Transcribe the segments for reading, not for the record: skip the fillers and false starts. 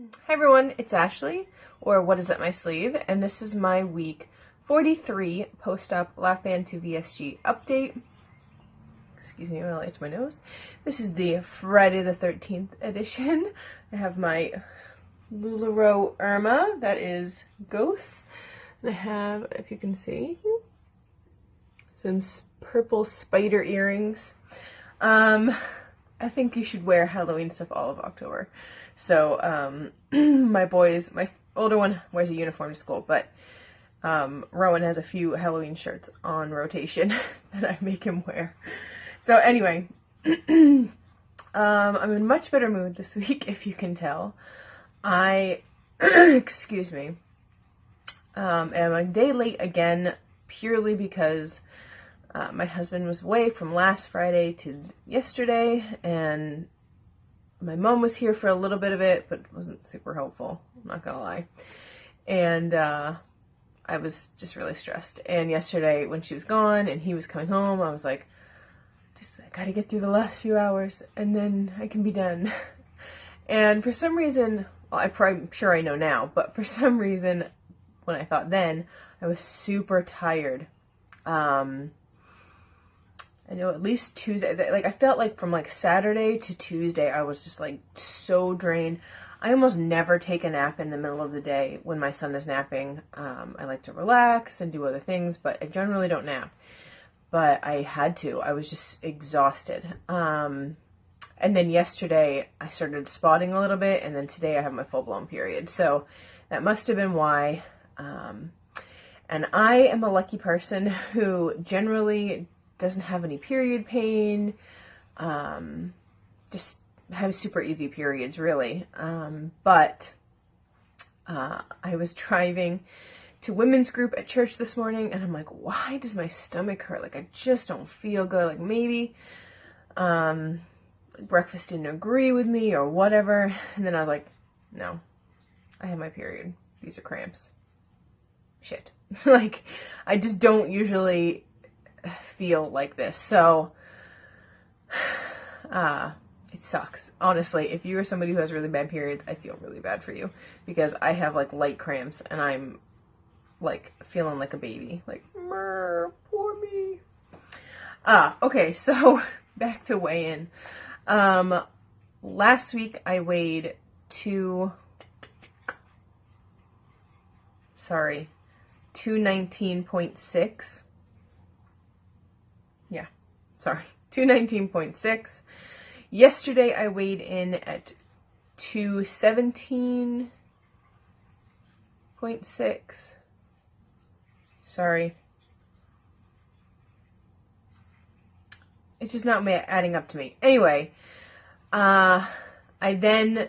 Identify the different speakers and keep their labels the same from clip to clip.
Speaker 1: Hi everyone, it's Ashley, or What Is Up My Sleeve, and this is my week 43 post-op lap band to VSG update. Excuse me while I light my nose. This is the Friday the 13th edition. I have my LuLaRoe Irma, that is Ghost, and I have, if you can see, some purple spider earrings. I think you should wear Halloween stuff all of October. So, my older one wears a uniform to school, but Rowan has a few Halloween shirts on rotation that I make him wear. So anyway, I'm in much better mood this week, if you can tell. Excuse me, am a day late again, purely because my husband was away from last Friday to yesterday, and my mom was here for a little bit of it, but wasn't super helpful, I'm not gonna lie. And I was just really stressed. And yesterday when she was gone and he was coming home, I was like, I gotta get through the last few hours and then I can be done. And for some reason, well, I'm sure I know now, but for some reason, when I thought then, I was super tired. I know at least Tuesday, like I felt like from like Saturday to Tuesday, I was just like so drained. I almost never take a nap in the middle of the day when my son is napping. I like to relax and do other things, but I generally don't nap. But I had to. I was just exhausted. And then yesterday I started spotting a little bit, and then today I have my full-blown period. So that must have been why. And I am a lucky person who generally doesn't have any period pain, just have super easy periods, really. But I was driving to women's group at church this morning, and I'm like, why does my stomach hurt? Like, I just don't feel good. Like, maybe breakfast didn't agree with me or whatever. And then I was like, no, I have my period. These are cramps. Shit. Like, I just don't usually feel like this. So it sucks. Honestly, if you are somebody who has really bad periods, I feel really bad for you, because I have like light cramps and I'm like feeling like a baby. Like, poor me. Okay, so back to weigh-in. Last week I weighed 219.6. Yeah, sorry, 219.6. Yesterday I weighed in at 217.6. Sorry. It's just not adding up to me. Anyway, I then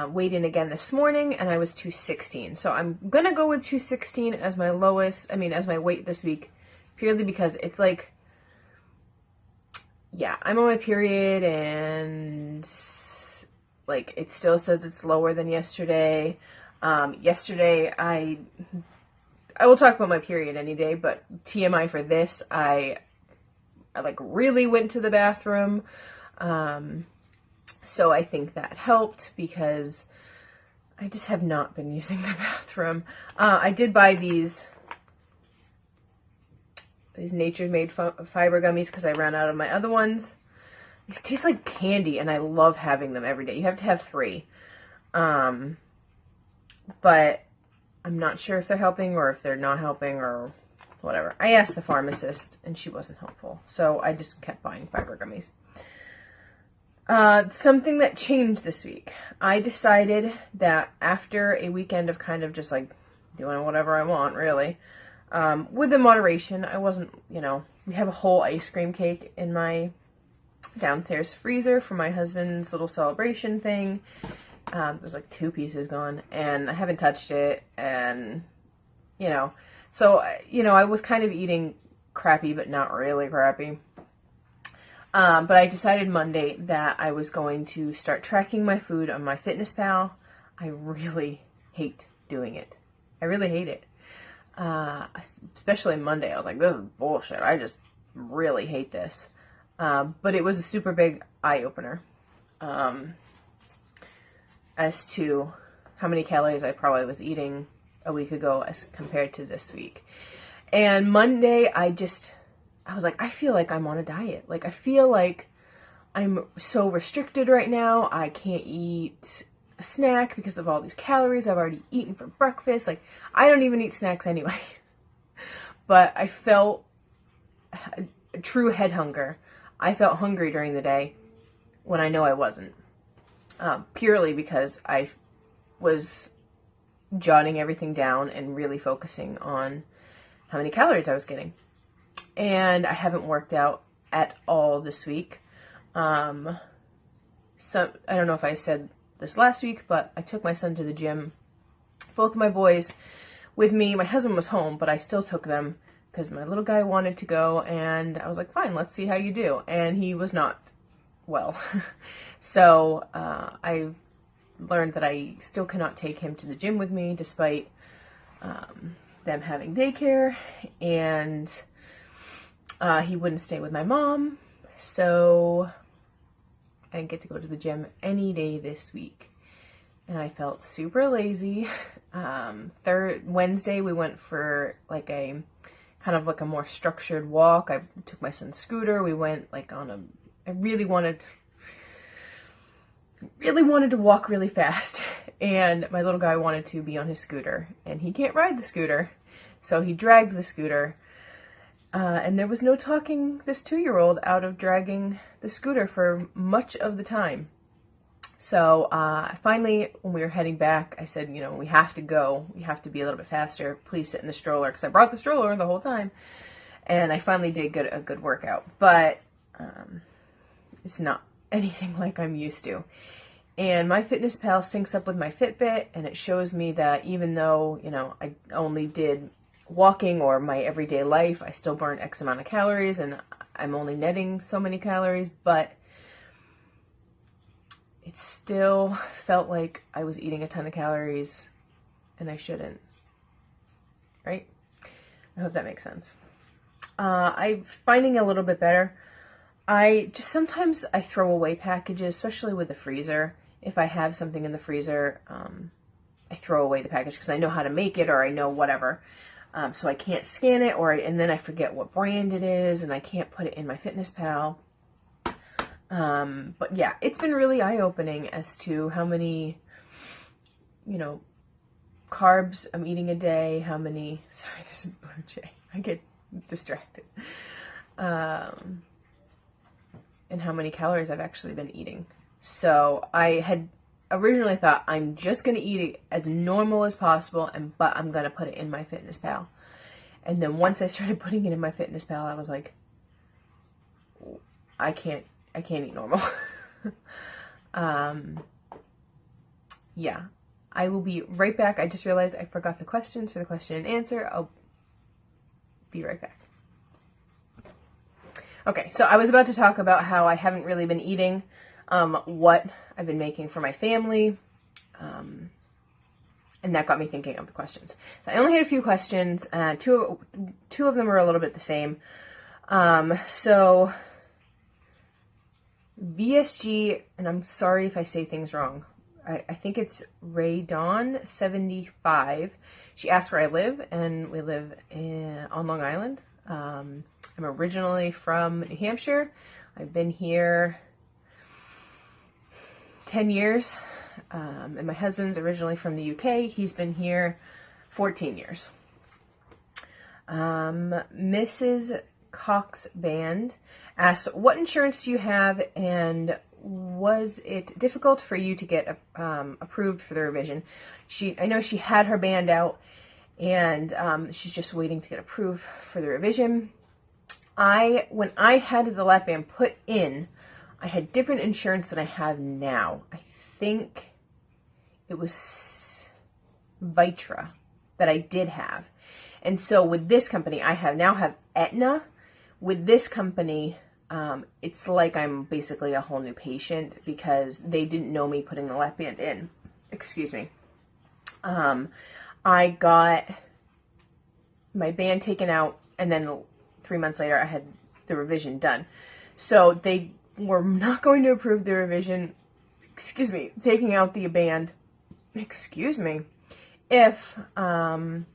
Speaker 1: weighed in again this morning, and I was 216. So I'm gonna go with 216 as my lowest, as my weight this week, purely because it's like, yeah, I'm on my period, and like it still says it's lower than yesterday. Yesterday I will talk about my period any day, but TMI for this, I like really went to the bathroom. So I think that helped, because I just have not been using the bathroom. I did buy these Nature's Made fiber gummies because I ran out of my other ones. These taste like candy, and I love having them every day. You have to have 3. But I'm not sure if they're helping or if they're not helping or whatever. I asked the pharmacist, and she wasn't helpful. So I just kept buying fiber gummies. Something that changed this week. I decided that after a weekend of kind of just like doing whatever I want, really, with the moderation, I wasn't, we have a whole ice cream cake in my downstairs freezer for my husband's little celebration thing. There's like 2 pieces gone, and I haven't touched it, and, so, I was kind of eating crappy, but not really crappy. But I decided Monday that I was going to start tracking my food on MyFitnessPal. I really hate doing it. I really hate it. Especially Monday. I was like, this is bullshit. I just really hate this. But it was a super big eye-opener. as to how many calories I probably was eating a week ago as compared to this week. And Monday, I was like, I feel like I'm on a diet. Like, I feel like I'm so restricted right now. I can't eat a snack because of all these calories I've already eaten for breakfast. Like, I don't even eat snacks anyway. But I felt a true head hunger. I felt hungry during the day when I know I wasn't. Purely because I was jotting everything down and really focusing on how many calories I was getting. And I haven't worked out at all this week. So I don't know if I said this last week, but I took my son to the gym. Both of my boys with me. My husband was home, but I still took them because my little guy wanted to go, and I was like, fine, let's see how you do. And he was not well. So I learned that I still cannot take him to the gym with me despite them having daycare, and he wouldn't stay with my mom, so I didn't get to go to the gym any day this week. And I felt super lazy. Wednesday we went for like a kind of like a more structured walk. I took my son's scooter. We went like on I really wanted to walk really fast, and my little guy wanted to be on his scooter, and he can't ride the scooter, so he dragged the scooter, and there was no talking this 2-year-old out of dragging the scooter for much of the time. So finally, when we were heading back, I said, you know, we have to go. We have to be a little bit faster. Please sit in the stroller, because I brought the stroller the whole time, and I finally did get a good workout, but it's not anything like I'm used to. And my MyFitnessPal syncs up with my Fitbit, and it shows me that even though, you know, I only did walking or my everyday life, I still burn X amount of calories, and I'm only netting so many calories, but it still felt like I was eating a ton of calories, and I shouldn't, right? I hope that makes sense. I'm finding it a little bit better. Sometimes I throw away packages, especially with the freezer. If I have something in the freezer, I throw away the package because I know how to make it, or I know whatever. So I can't scan it, and then I forget what brand it is, and I can't put it in my MyFitnessPal. But yeah, it's been really eye-opening as to how many, you know, carbs I'm eating a day, sorry, there's a blue jay. I get distracted. And how many calories I've actually been eating. So I had originally thought I'm just going to eat it as normal as possible, but I'm going to put it in my MyFitnessPal. And then once I started putting it in my MyFitnessPal, I was like, I can't eat normal. Yeah, I will be right back. I just realized I forgot the questions for the question and answer. I'll be right back. Okay, so I was about to talk about how I haven't really been eating what I've been making for my family, and that got me thinking of the questions. So I only had a few questions. Two of them are a little bit the same. So VSG, and I'm sorry if I say things wrong. I think it's Ray Dawn 75. She asked where I live, and we live on Long Island. I'm originally from New Hampshire. I've been here 10 years, and my husband's originally from the UK. He's been here 14 years. Mrs. Cox Band asks, what insurance do you have, and was it difficult for you to get approved for the revision? I know she had her band out, and she's just waiting to get approved for the revision. When I had the lap band put in, I had different insurance than I have now. I think it was Vitra that I did have. And so with this company, I now have Aetna. With this company, it's like I'm basically a whole new patient because they didn't know me putting the lap band in. Excuse me. I got my band taken out, and then 3 months later I had the revision done. So they were not going to approve the revision excuse me, taking out the band, excuse me, if I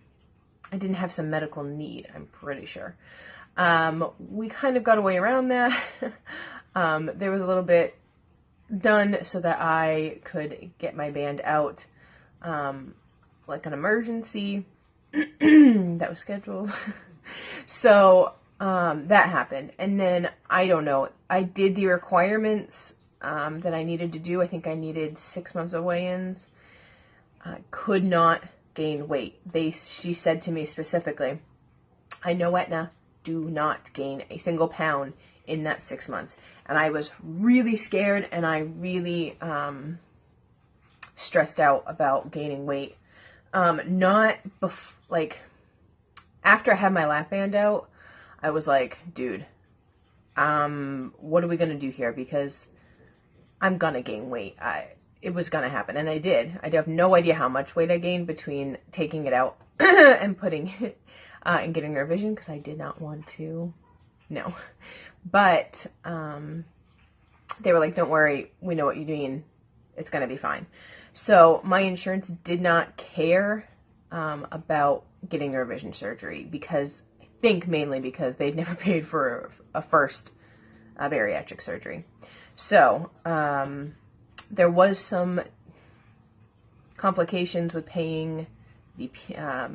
Speaker 1: didn't have some medical need, I'm pretty sure. We kind of got a way around that. There was a little bit done so that I could get my band out, like an emergency that was scheduled. So that happened. And then, I don't know, I did the requirements that I needed to do. I think I needed 6 months of weigh-ins. I could not gain weight. She said to me specifically, I know, Etna, do not gain a single pound in that 6 months. And I was really scared, and I really stressed out about gaining weight. Like, after I had my lap band out, I was like, dude, what are we going to do here? Because I'm going to gain weight. It was going to happen. And I did. I have no idea how much weight I gained between taking it out and putting it and getting revision, because I did not want to. No. But they were like, don't worry. We know what you're doing. It's going to be fine. So my insurance did not care about getting a revision surgery, because I think mainly because they'd never paid for a first bariatric surgery. So there was some complications with paying the PA.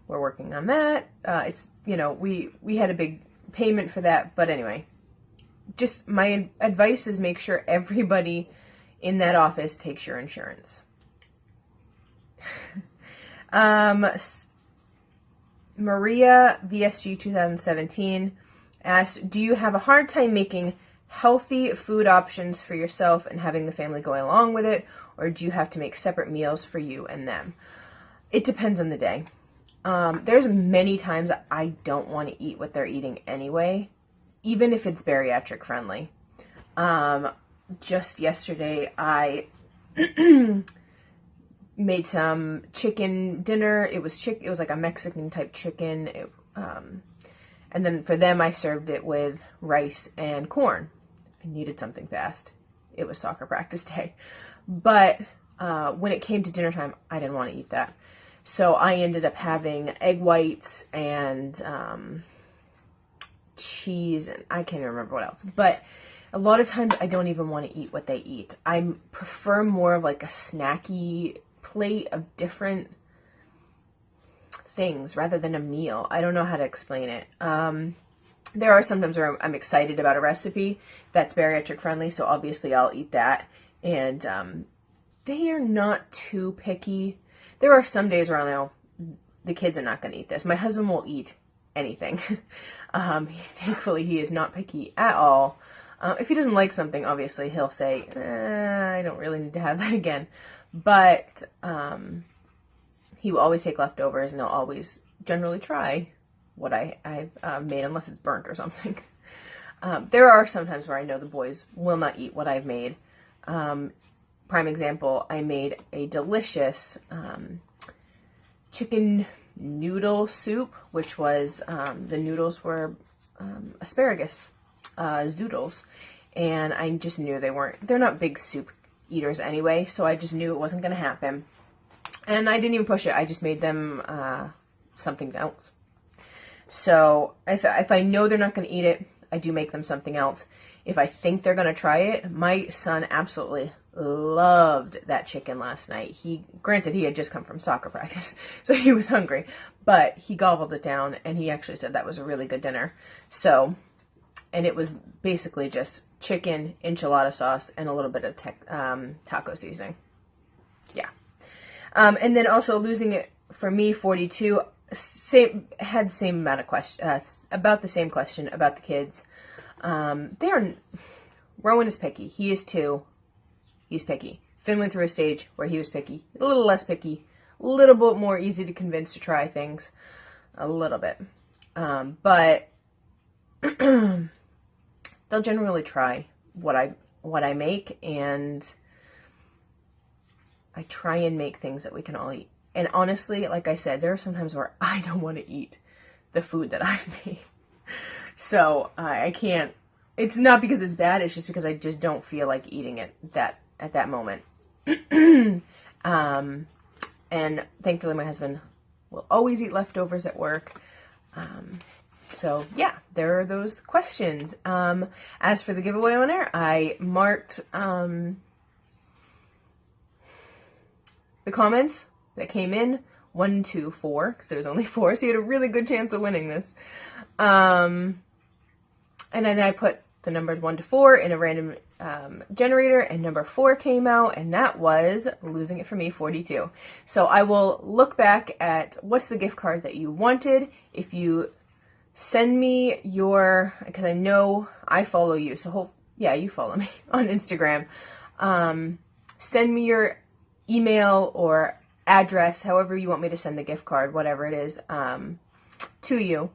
Speaker 1: We're working on that. It's, we had a big payment for that, but anyway, just my advice is make sure everybody in that office takes your insurance. Maria, VSG 2017, asked, do you have a hard time making healthy food options for yourself and having the family going along with it, or do you have to make separate meals for you and them? It depends on the day. There's many times I don't want to eat what they're eating anyway, even if it's bariatric friendly. Just yesterday, I made some chicken dinner. It was like a Mexican type chicken. And then for them, I served it with rice and corn. I needed something fast. It was soccer practice day. But when it came to dinner time, I didn't want to eat that. So I ended up having egg whites and cheese, and I can't even remember what else. But a lot of times I don't even want to eat what they eat. I prefer more of like a snacky plate of different things rather than a meal. I don't know how to explain it. There are sometimes where I'm excited about a recipe that's bariatric friendly, so obviously I'll eat that. And they are not too picky. There are some days where I know the kids are not going to eat this. My husband will eat anything. Thankfully, he is not picky at all. If he doesn't like something, obviously, he'll say, I don't really need to have that again. But he will always take leftovers, and he'll always generally try what I've made, unless it's burnt or something. There are some times where I know the boys will not eat what I've made. Prime example, I made a delicious chicken noodle soup, which was, the noodles were asparagus zoodles, and I just knew they're not big soup eaters anyway, so I just knew it wasn't going to happen. And I didn't even push it. I just made them something else. So if I know they're not going to eat it, I do make them something else. If I think they're going to try it, my son absolutely loved that chicken last night. Granted, he had just come from soccer practice, so he was hungry, but he gobbled it down, and he actually said that was a really good dinner. So, and it was basically just chicken, enchilada sauce, and a little bit of taco seasoning. Yeah. And then also losing it for me, 42, had the same amount of questions, about the same question about the kids. Rowan is picky. He is too. He's picky. Finn went through a stage where he was picky. A little less picky. A little bit more easy to convince to try things. A little bit. But they'll generally try what I make, and I try and make things that we can all eat. And honestly, like I said, there are some times where I don't want to eat the food that I've made. So I can't, It's not because it's bad, it's just because I just don't feel like eating it at that moment. And thankfully my husband will always eat leftovers at work. So yeah, there are those questions. As for the giveaway winner, I marked the comments that came in 1, 2, 4, because there's only 4, so you had a really good chance of winning this. And then I put the numbers 1 to 4 in a random generator, and number 4 came out, and that was, losing it for me, 42. So I will look back at what's the gift card that you wanted. If you send me your, because I know I follow you, so yeah, you follow me on Instagram. Send me your email or address, however you want me to send the gift card, whatever it is, to you,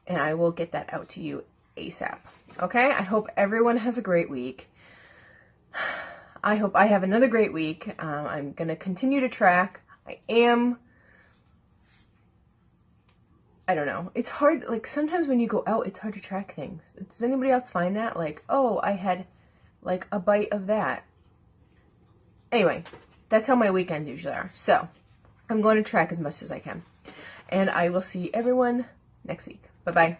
Speaker 1: and I will get that out to you ASAP. Okay, I hope everyone has a great week. I hope I have another great week. I'm going to continue to track. I don't know. It's hard, like, sometimes when you go out, it's hard to track things. Does anybody else find that? Like, oh, I had, like, a bite of that. Anyway, that's how my weekends usually are. So, I'm going to track as much as I can. And I will see everyone next week. Bye-bye.